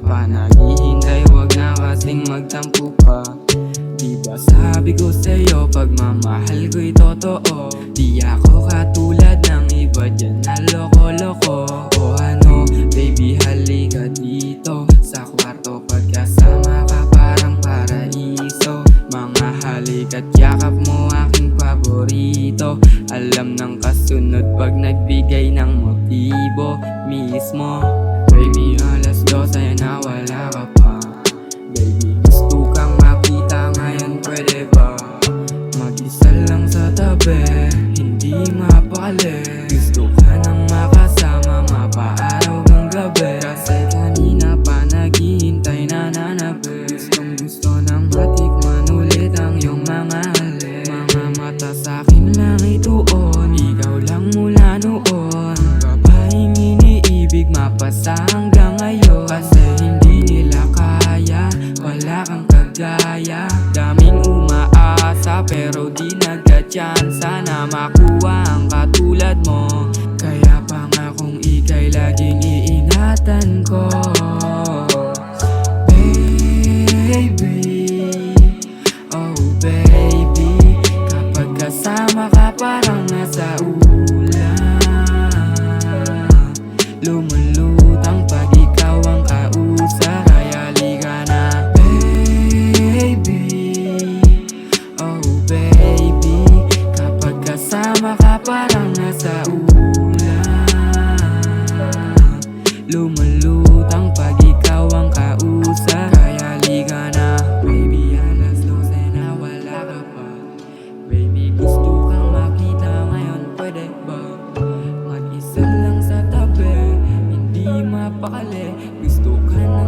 pa naghihintay, wag na kasing magtampo pa. Diba sabi ko sa'yo, pagmamahal ko'y totoo. Di ako katulad ng iba dyan na loko-loko. O ano, baby halika dito sa kwarto, pagkasama ka parang paraiso. Mga halik at yakap mo aking paborito. Alam ng kasunod pag nagbigay ng motibo mismo. Baby alas 12 na wala ka pa. Baby gusto kang makita ngayon, pwede ba? Mag-isa lang sa tabi, hindi mapakali. Gusto ka nang makasama, mapaaraw ng gabi. Kasi kanina pa naghihintay, nananabi. Gustong gusto nang matikman ulit ang iyong mga halik. Mga mata sa'kin lang ituon, ikaw lang mula noon. Babaeng iniibig, mapasa hanggang ngayon. Kasi hindi nila kaya, wala kang kagaya. Daming umaasa pero di nagka-chance na makuha ang katulad mo. Kaya pangakong ika'y laging iingatan ko. Baby, oh baby, kapag kasama ka parang nasa ulan. Lumulutang pag ikaw ang kausap, kaya halika na. Baby, oh baby, kapag kasama ka parang nasa ulan. Lumulutang pag ikaw ang kausap, kaya halika na. Baby alas 12 na wala ka pa. Baby gusto kang makita ngayon, pwede ba? Mag-isa lang sa tabi, hindi mapakali. Gusto ka nang